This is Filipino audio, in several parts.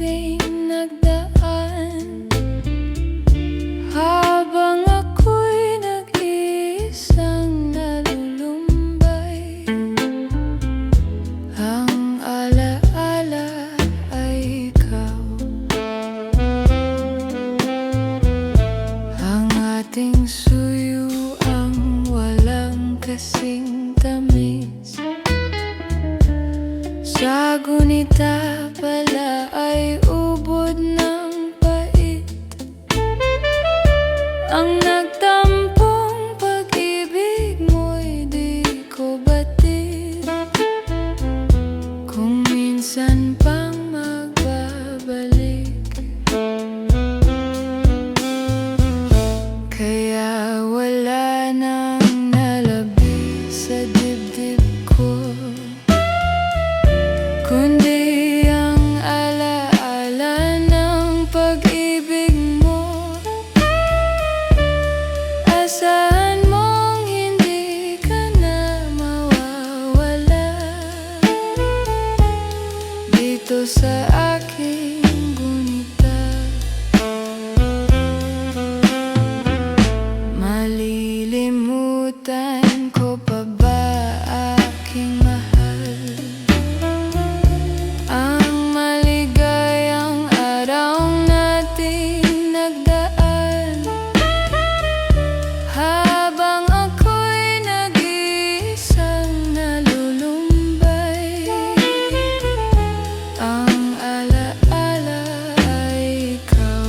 ating nagdaan, habang ako'y nag-iisang nalulumbay. Ang alaala ay ikaw, ang ating suyuang walang kasing tamis. Sa gunita pala ay ubod ng pait, ang nagtampong pag-ibig mo'y di ko batid. Kung minsan pang magbabalik, kaya wala nang nalabi sa dibdib ko, kundi ang alaala ng pag-ibig mo. Asahan mong hindi ka na mawawala dito sa aking gunita. Malilimutan ko pa ba, aking mahal, ang maligayang araw nating nagdaan, habang ako'y nag-iisang nalulumbay. Ang alaala ay ikaw.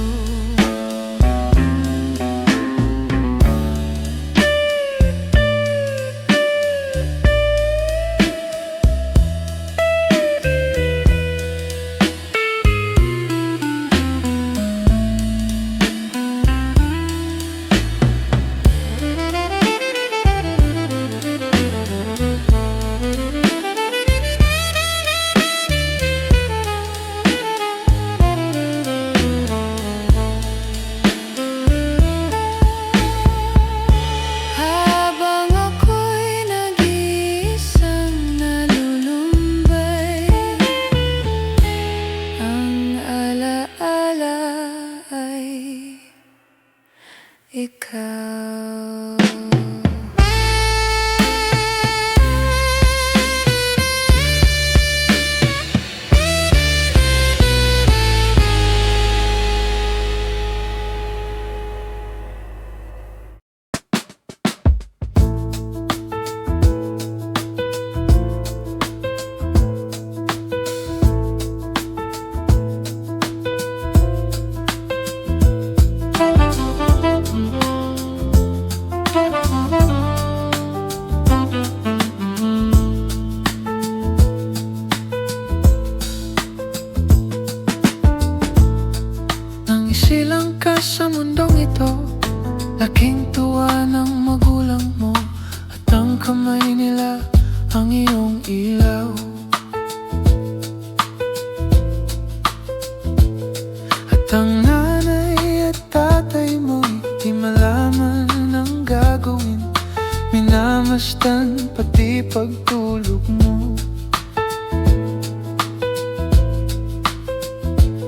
Habang ako'y nag-iisang nalulumbay, ang alaala ay ikaw. Nang isilang ka sa mundong ito, laking tuwa ng magulang mo, at ang kamay nila ang iyong ilaw. At ang nanay at tatay mo'y di malaman ang gagawin, minamasdan pati pagtulog mo.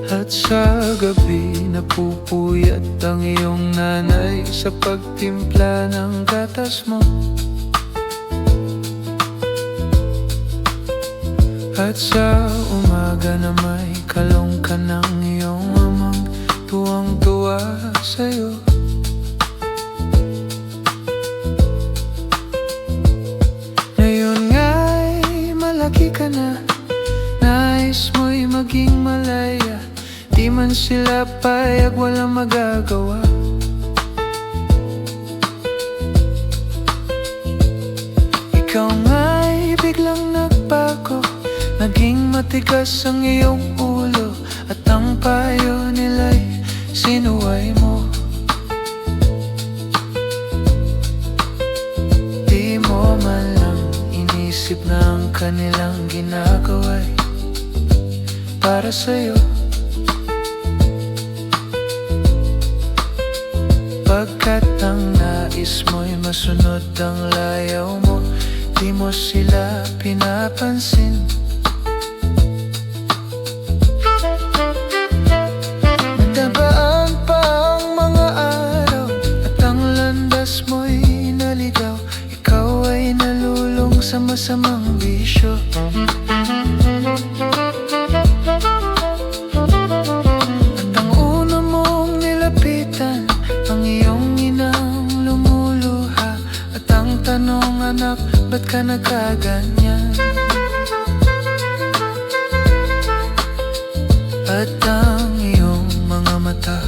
At sa gabi napupuyat ang iyong nanay sa pagtimpla ng gatas mo. At sa umaga na may kalong ka ng iyong amang tuwang-tuwa sa'yo. Ngayon nga'y malaki ka na, nais mo'y maging malaya, di man sila payag, walang magagawa. Ikaw nga'y biglang nagbago, naging matigas ang iyong ulo, at ang payo nila'y sinuway mo. Di mo man lang inisip na ang kanilang ginagawa'y para sa'yo. Pagkat ang nais mo'y masunod ang layaw mo, di mo sila pinapansin. At ang iyong mga mata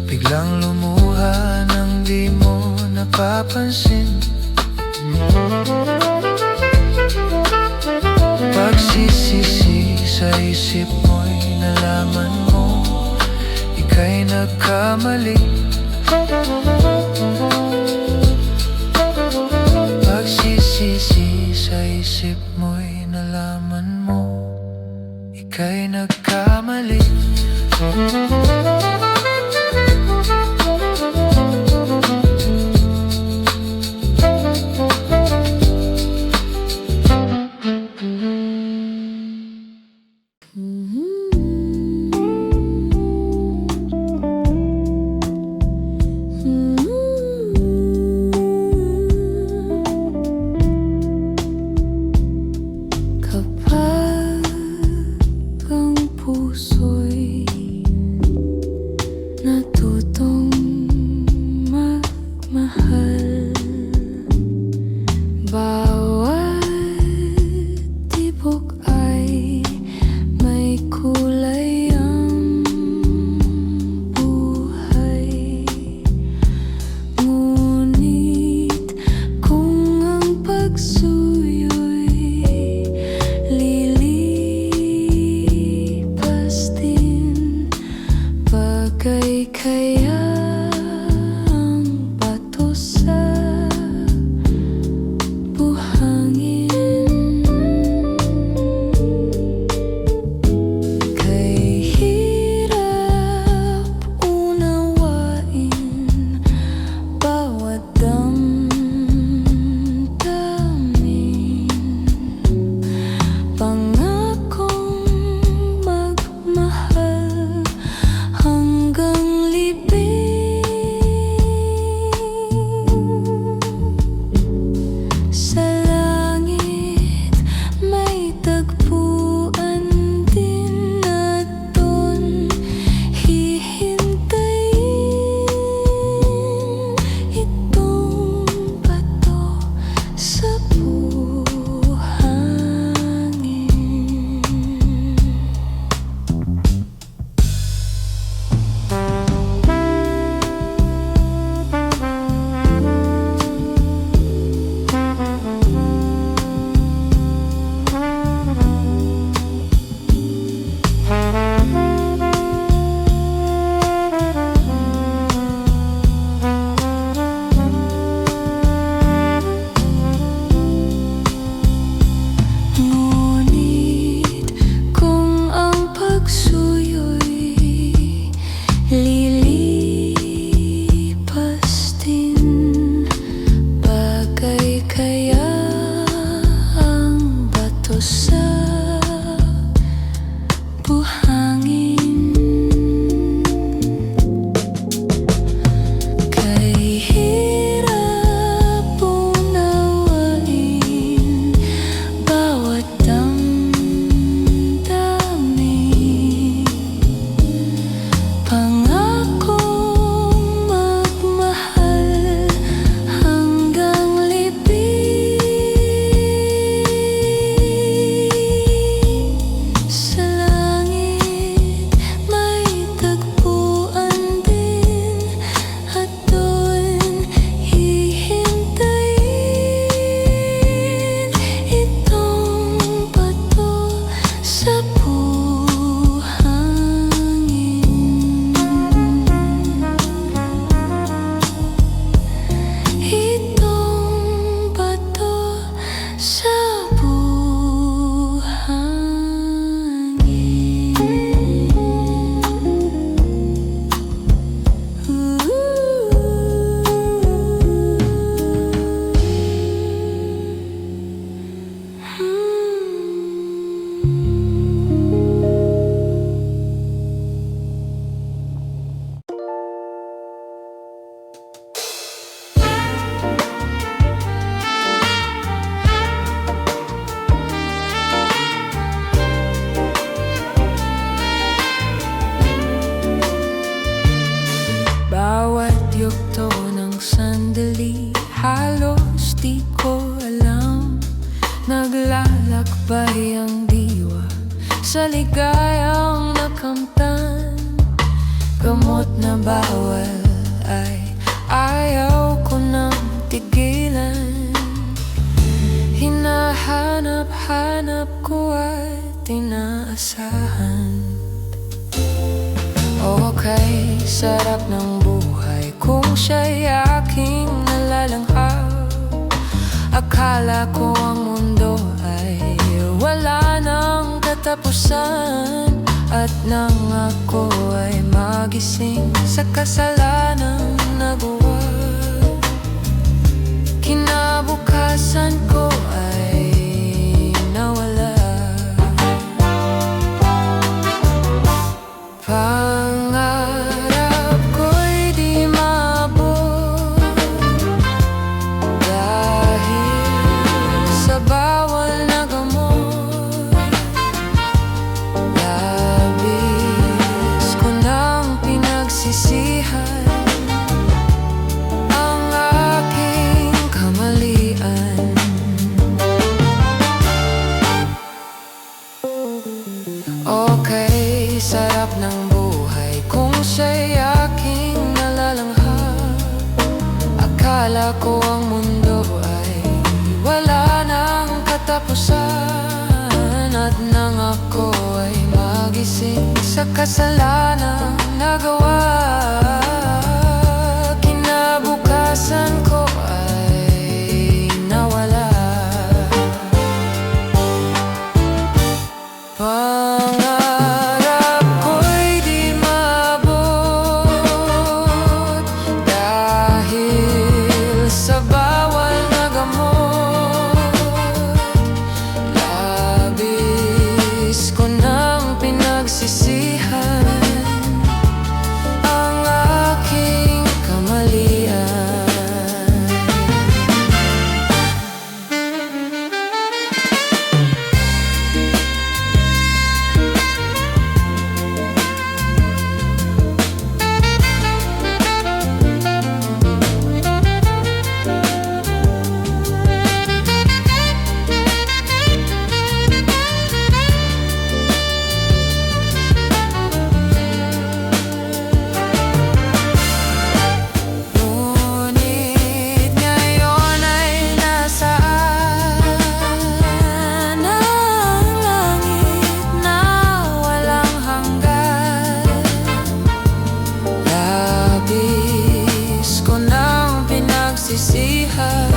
biglang lumuha nang di mo napapansin. Pagsisisi sa isip mo'y nalaman mo ika'y nagkamali. Pagsisisi sa isip mo'y nalaman mo ika'y nagkamali. Kapag ang puso'y natutong magmahal, bawat tibok ay may kulay ang buhay. Ngunit kung ang pagsuyo'y lilipas din, bagay kaya ang bato sa buhangin? Kay hirap unawain bawat damdamin, pangakong magmahal hanggang libing. Sa langit may tagpuan din at dun hihintayin itong bato sa buhangin. Ngunit kung ang pagsuyo'y lilipas din, bagay kaya ang bato sa buhangin? Kay hirap unawain bawat damdamin, pangakong magmahal hanggang libing. Sa langit Okay, sarap ng buhay kung siya'y aking nalalanghap. Akala ko ang mundo ay wala nang katapusan, at nang ako ay magising sa kasalanang nagawa, kinabukasan ko ay nawala. Pangarap ko'y di maabot dahil sa bawal na gamot. Labis ko nang pinagsisihan ang aking kamalian. Okay, sarap ng buhay kung siya'y aking nalalanghap. Akala ko ang mundo ay wala nang katapusan, at nang ako ay magising sa kasalanang nagawa, kinabukasan ko ay nawala. Pangarap ko'y di maabot dahil sa bawal na gamot. Labis ko nang pinagsisihan ang aking kamalian. Ngunit ngayon ay nasaan ang langit na walang hanggan. Labis ko nang pinagsisihan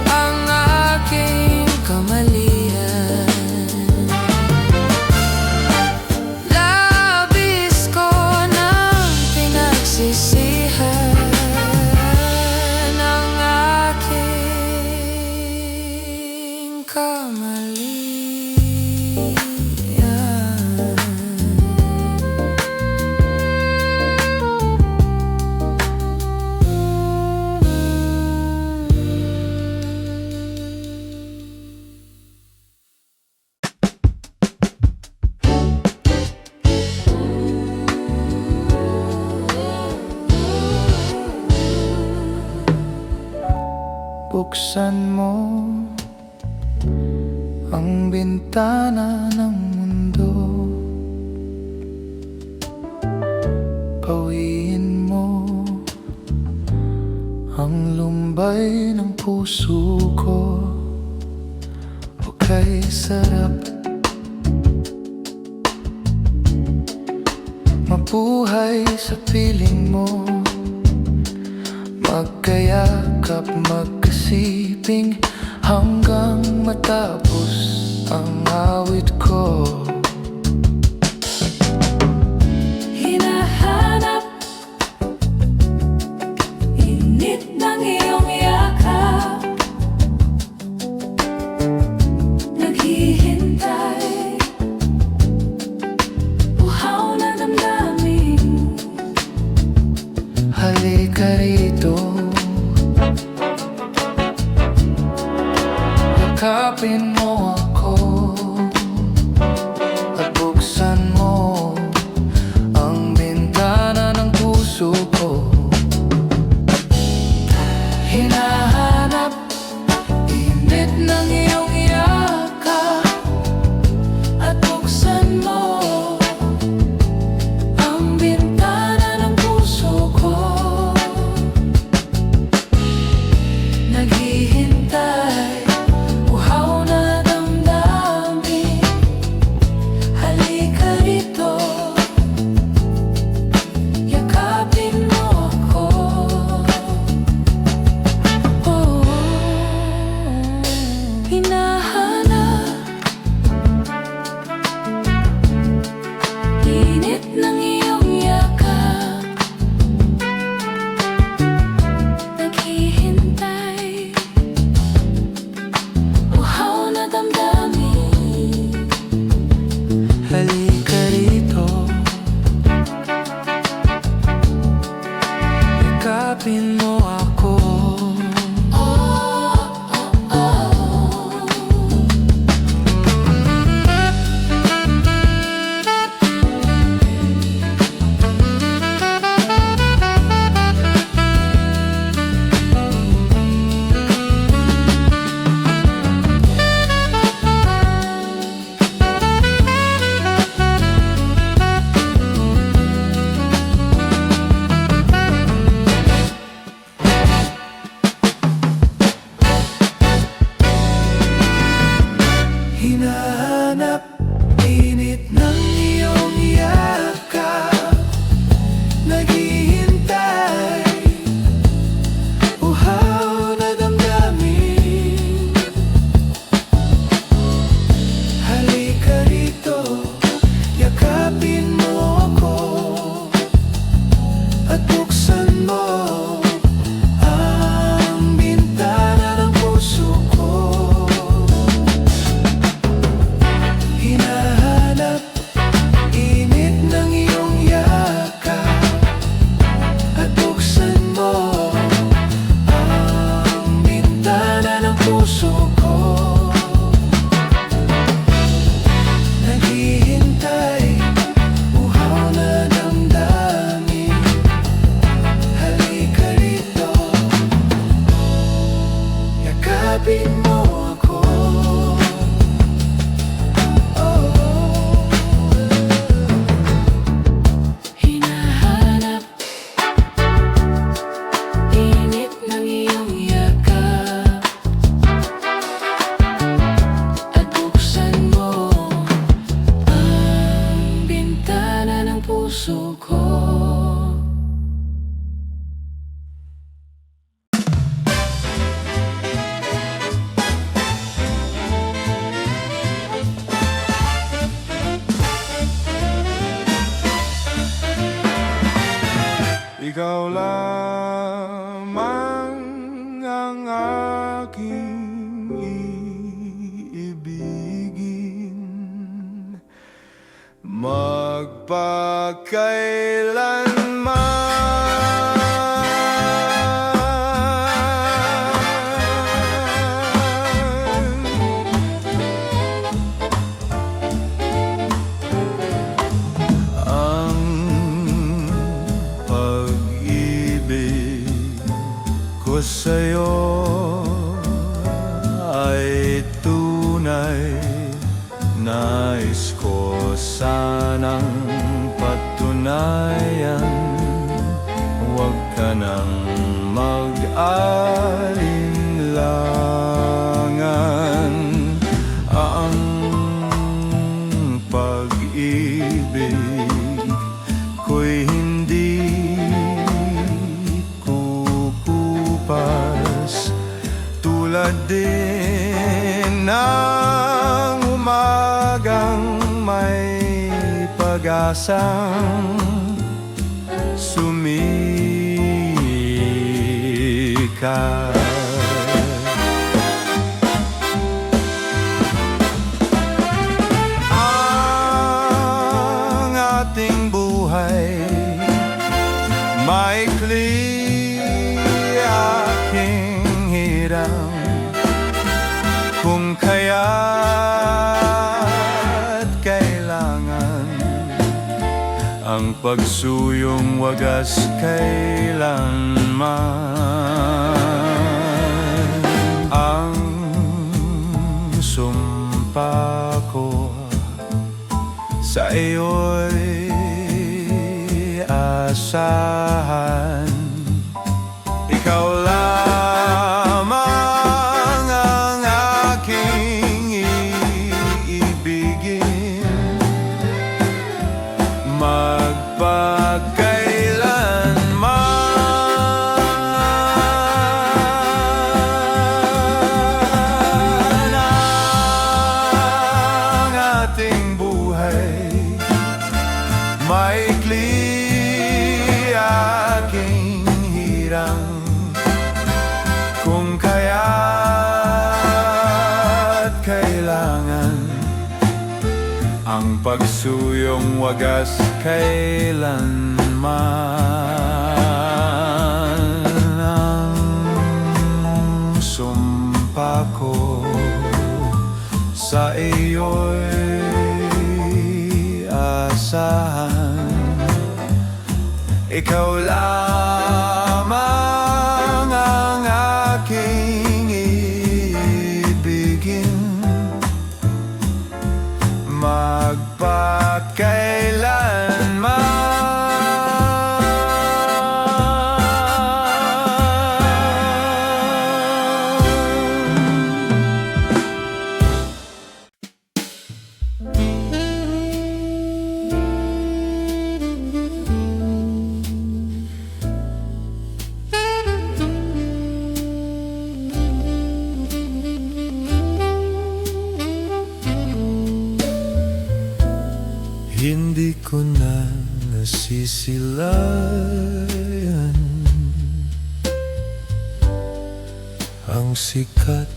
ang aking kamalian. Labis ko nang pinagsisihan ang aking kamalian. Buksan mo ang bintana ng mundo, pawiin mo ang lumbay ng puso ko. Okay, sarap mabuhay sa piling mo, magkayakap, magkasiping hanggang matapos ang awit ko. Hinahanap init ng iyong yakap, naghihintay uhaw na damdamin. Halika rito, yakapin mo ako. puso ko. Ikaw lamang ang aking iibigin magpakailanman. Ang pag-ibig ko sa'yo ay tunay. Nais ko sanang patunayan, huwag ka nang mag-alinlangan. Ang pag-ibig ko'y hindi kukupas, tulad din ng umagang may pag-asang sumikat. Ang ating buhay maikli, aking hirang, kung kaya't kailangan ang pagsuyong wagas kailanman. Ang sumpa ko sa iyo'y asahan. Ikaw lamang ang aking iibigin magpakailanman. Ang ating buhay maikli, aking hirang, kung kaya't kailangan ang pagsuyong wagas kailanman. Ang sumpa ko sa iyo'y asahan. Ikaw lamang ang aking iibigin Hindi ko na nasisilayan ang sikat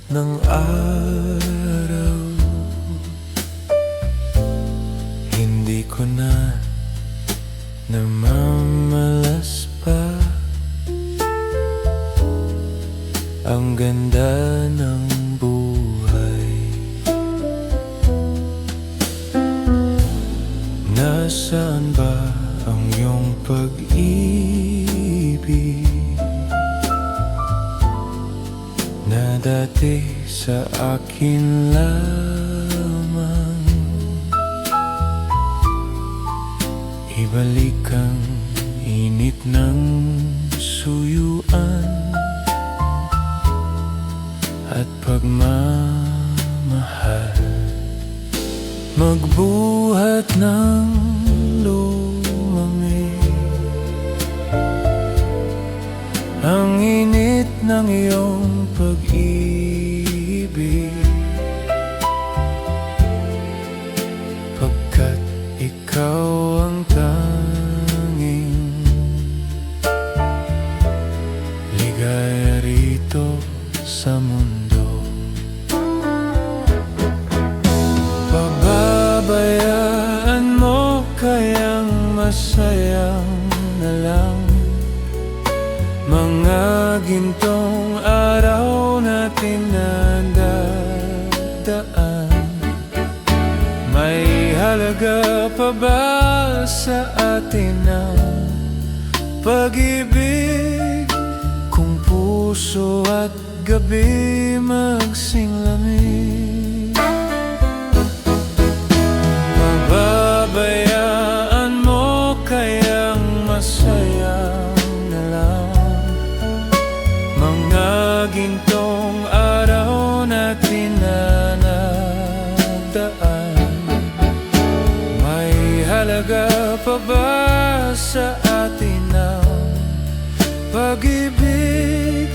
ng araw. Hindi ko na namamalas pa ang ganda ng buhay. Nasaan ba ang iyong pag-ibig na dati sa akin lamang? Ibalik ang init ng suyuan at pagmamahal, magbuhat ng ikaw ang tanging ligaya rito sa mundo. Pababayaan mo kayang masayang na lang mga gintong araw natin na dadaan. May halaga pa ba sa atin ang pag-ibig kung puso at gabi magsinglamig? Pababayaan mo kayang masayang na lang mga gintong araw natin na nagdaan. May halaga pa ba sa atin ang pag-ibig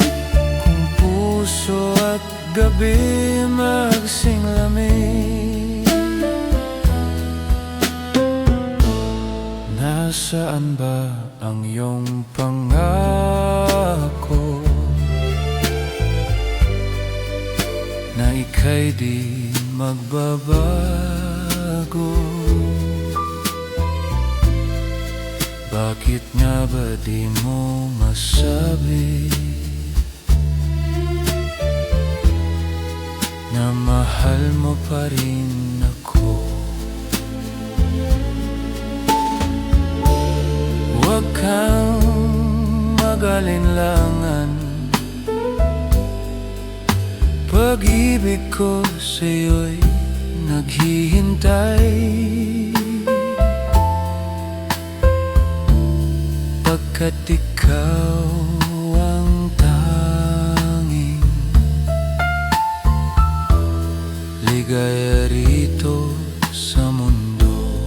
kung puso at gabi magsinglamig? Nasaan ba ang iyong pangako na ika'y di magbabago? Bakit nga ba di mo masabi na mahal mo pa rin ako? Huwag kang mag-alinlangan, pag-ibig ko sa'yo'y naghihintay. Pagkat ikaw ang tanging ligaya rito sa mundo.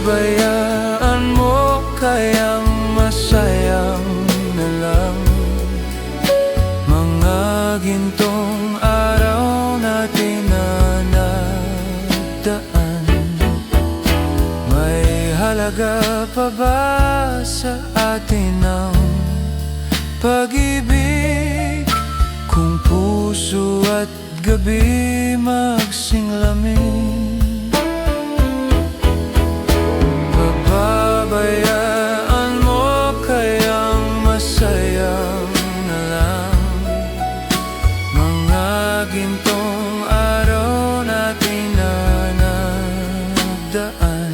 Pababayaan mo kayang masayang na lang mga gintong araw natin na nagdaan. May halaga pa ba sa atin ang pag-ibig kung puso at gabi magsinglamig? Pababayaan mo kayang masayang na lang mga gintong araw natin na nagdaan.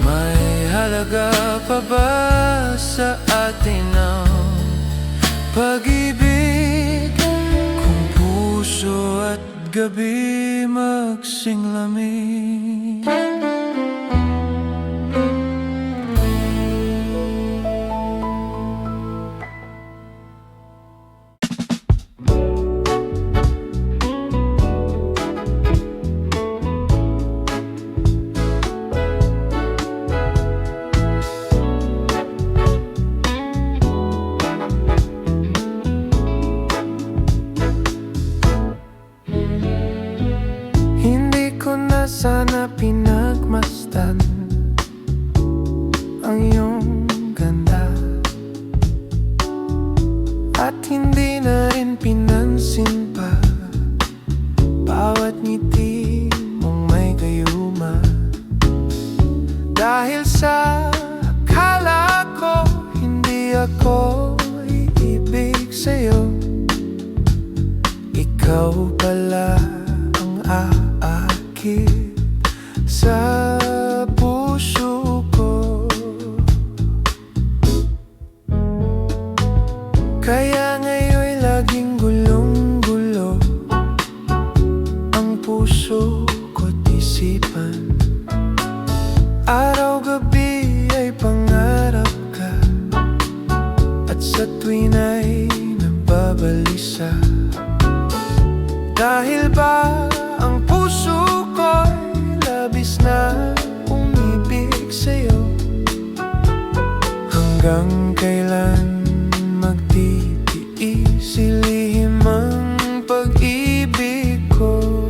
May halaga pa ba sa atin ang pag-ibig kung puso at gabi magsinglamig? Sana pinagmasdan ang iyong ganda at hindi na rin pinansin pa bawat ngiti mong may gayuma. Dahil sa akala ko hindi ako iibig sa'yo, ikaw pala ang aakit sa puso ko. Kaya ngayon'y laging gulong-gulo ang puso ko't isipan. Araw-gabi ay pangarap ka at sa tuwin ay nababalisa. Dahil ba ang puso ko'y labis na umibig sa'yo? Hanggang kailan magtitiis, ilihim ang pag-ibig ko?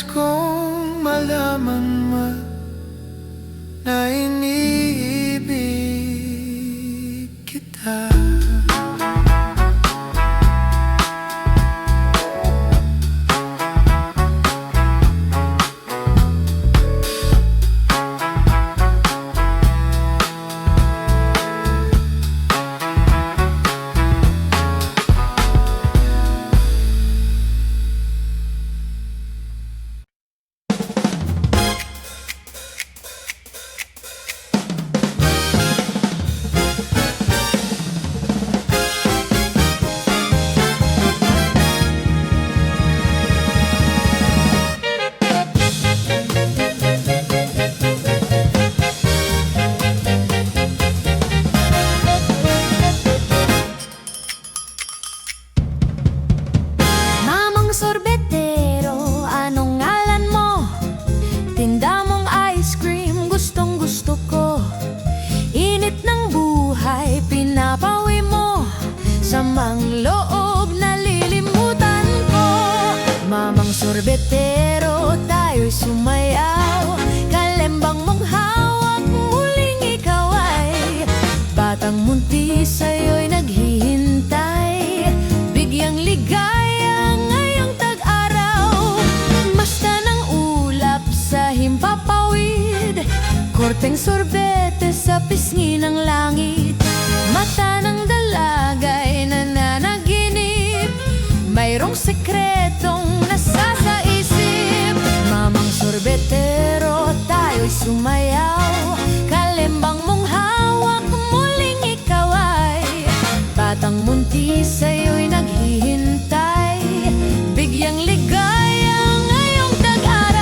Nais kong malaman mo na iniibig kita. Sorbetero, anong ngalan mo? Tinda mong ice cream, gustong gusto ko. Init ng buhay, pinapawi mo. Samang loob, nalilimutan ko. Mamang sorbetero, tayo'y sumayaw. Kalembang mong hawak, muling ikaw ay batang munti, sa'yo'y naghihintay. Bigyang ligaya himpapawid, korteng sorbete sa pisngi ng langit. Mata ng dalagay nananaginip, mayroong sekretong nasa sa isip. Mamang sorbetero, tayo'y sumayaw. Kalembang mong hawak, muling ikaw ay batang munti, sa'yo'y naghihintay. Bigyang ligaya ngayong tag-araw.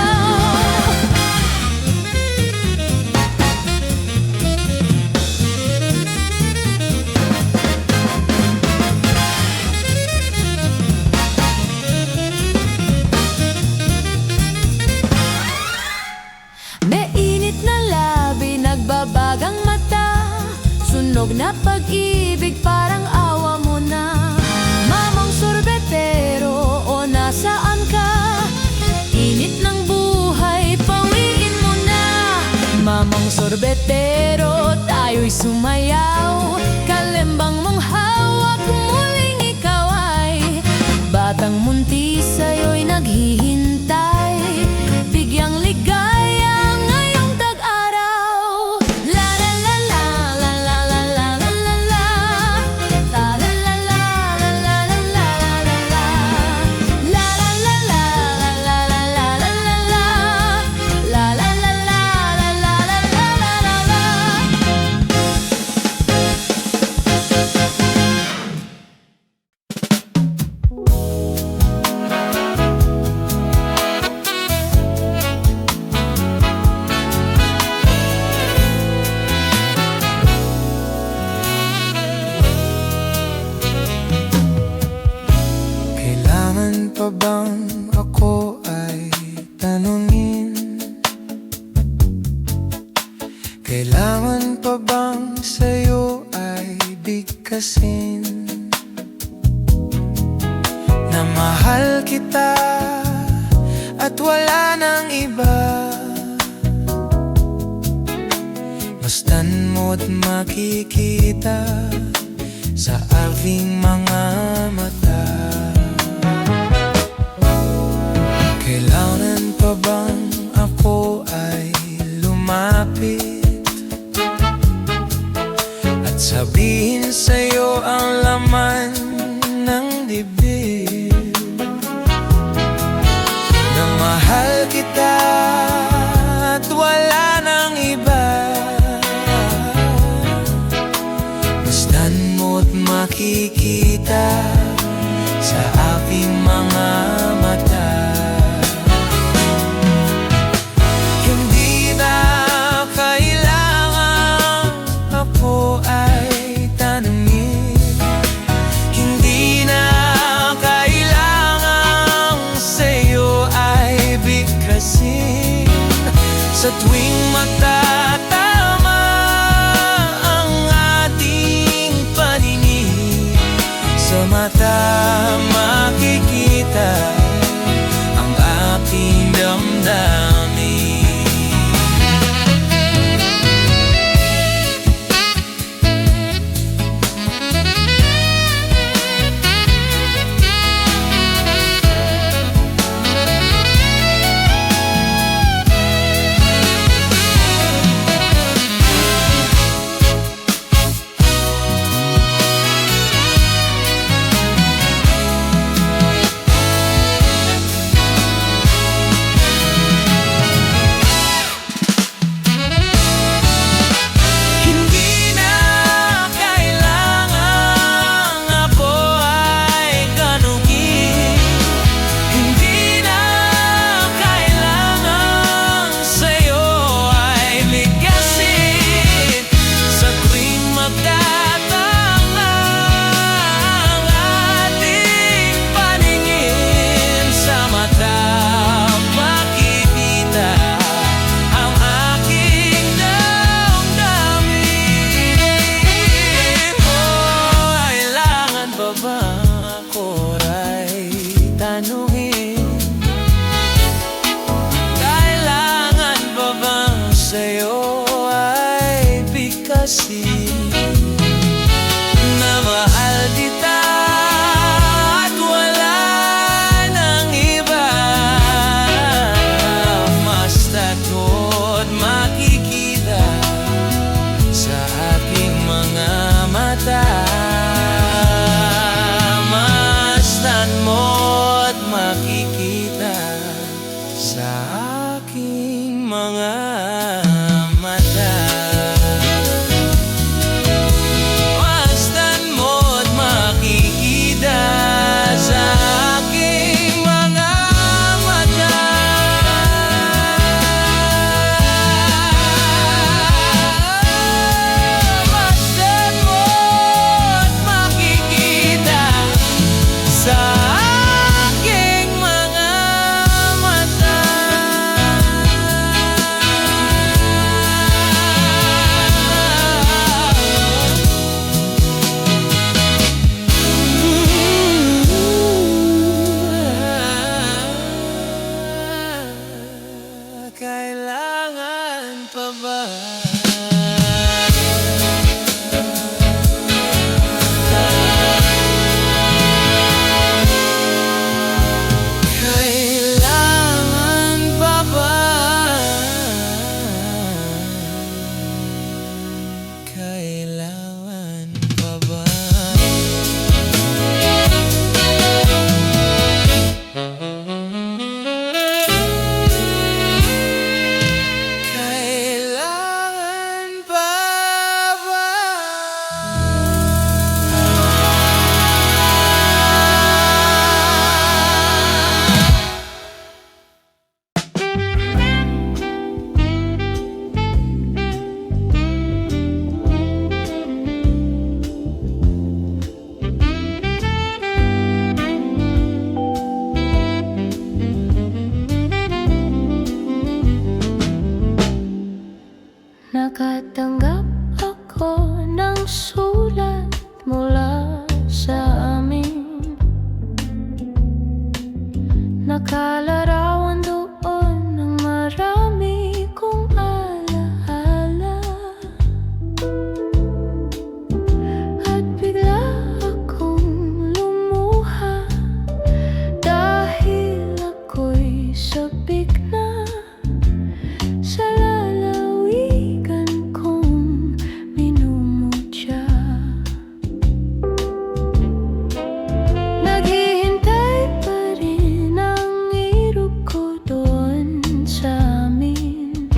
Nagbabagang mata, sunog na pag-ibig, parang awa mo na. Mamang sorbetero, o nasaan ka? Init ng buhay, pawiin mo na. Mamang sorbetero, tayo'y sumayaw. Kalembang mong hawak, muling ikaw ay batang munti, sa'yo'y naghihintay. Bigyang ligaya ngayong tag-araw. La la la la la la la la la la la. La la la la la la la la la la. La la la la la la la la la la. La la la la la la la la la la. Kailangan pa bang ako ay tanungin? Kailangan pa bang sa'yo ay bigkasin? Na mahal kita at wala nang iba. Masdan mo't makikita sa aking mga mata. Kailangan pa bang ako ay lumapit at sabihin sa'yo ang laman ng dibdib? Na mahal kita at wala nang iba. Masdan mo't makikita sa aking mga mata. Hindi na kailangan ako ay tanungin. Hindi na kailangan sa'yo ay bigkasin. Sa tuwing magtatama ang ating paningin, sa mata makikita ang aking damdamin. Kalarawan doon ng marami kong alaala. At bigla akong lumuha dahil ako'y sabik na sa lalawigan kong minumutya. Naghihintay pa rin ang irog ko doon sa amin.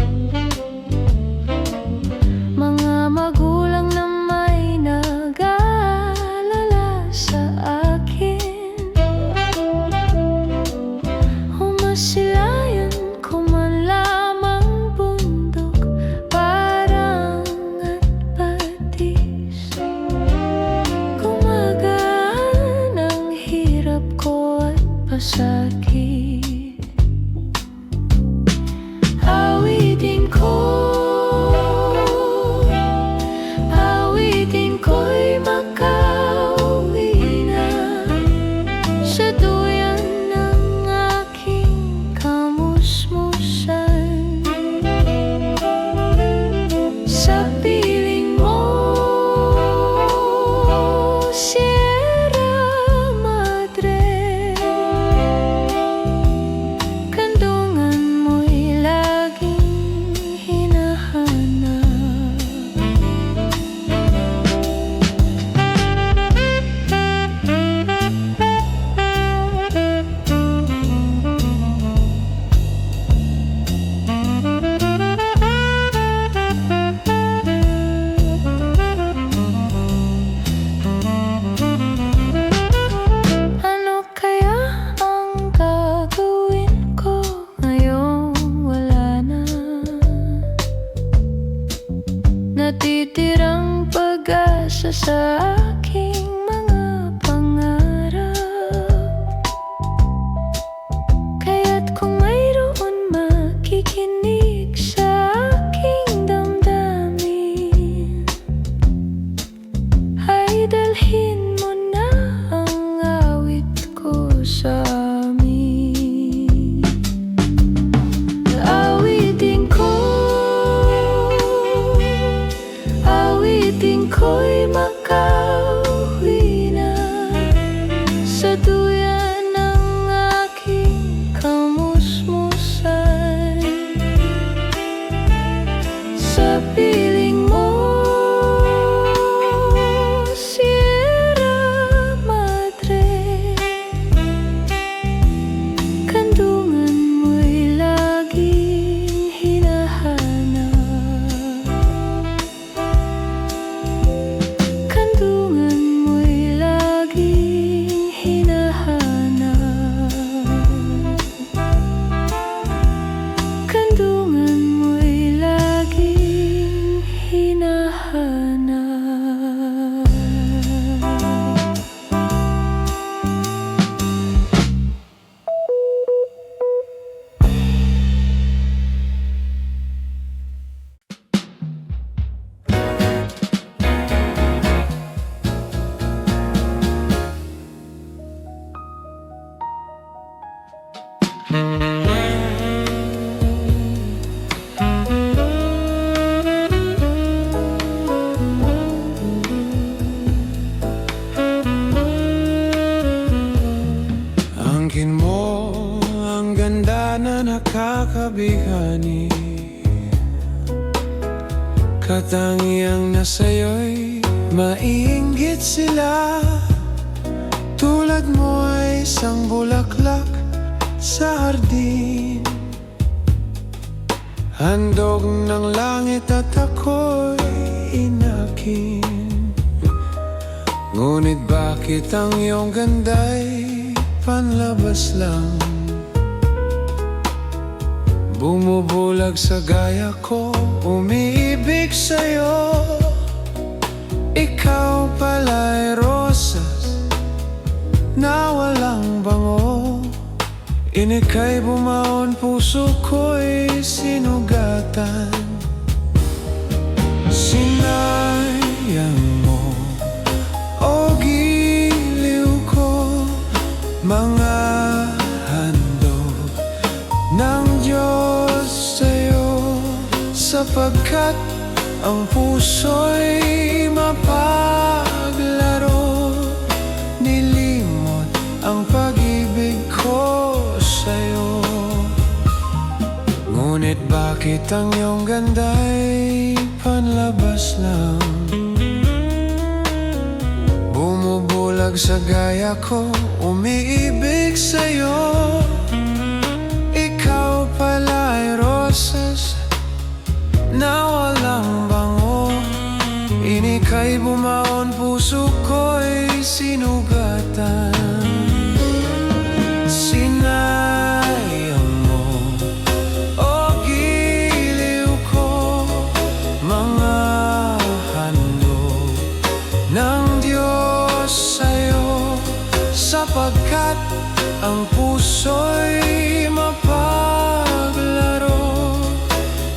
Mga magulang na may nag-aalala sa akin. Umasilayan ko man lamang bundok, parang at patis. Gumagaan ang hirap ko at pasakit. Awitin ko'y makauwi na sa duyan ng aking kamusmusan. Sa piling mo, Sierra Madre, kandungan mo'y laging hinahanap. Ano kaya ang gagawin ko ngayong wala na? Natitirang pag-asa sa aking mga pangarap. Kaya't kung mayroon makikinig sa aking damdamin, ay dalhin mo na ang awit ko sa amin. Awitin ko'y makauwi na sa duyan ng aking kamusmusan. Sa piling mo, Sierra Madre, kandungan mo'y laging hinahanap. Kandungan mo'y laging hinahanap. Kandungan mo'y laging hinahanap. Angkin mo ang ganda na nakakabihani. Katangiang nasa'yo'y maiinggit sila. Tulad mo ay isang bulaklak sa hardin, handog ng langit at ako'y inakin. Ngunit bakit ang iyong ganda'y panlabas lang? Bumubulag sa gaya ko, umiibig sa'yo. Ikaw pala'y rosas na walang bango. Inika'y bumaon, puso ko'y sinugatan. Sinayang mo, o giliw ko, mga handog sapagkat ang puso'y mapaglaro. Nilimot ang pag-ibig ko sa'yo. Ngunit bakit ang iyong ganda'y panlabas lang? Bumubulag sa gaya ko, umiibig sa'yo. Ikaw pala ay rosas na walang bango. Inika'y bumaon, puso ko'y sinugatan. Sinayang mo, o giliw ko, mga handog ng Diyos sa'yo. Sapagkat ang puso'y mapaglaro.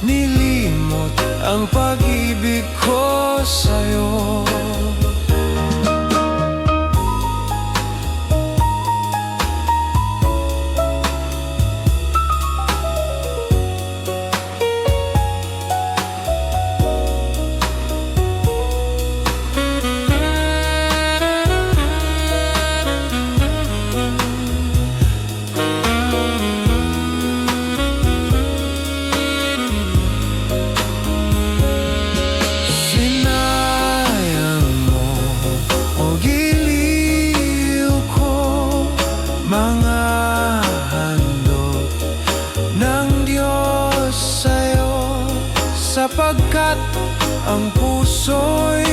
Nilimot ang pag-ibig ko sa'yo. Mga handog ng Diyos sa'yo. Sapagkat ang puso'y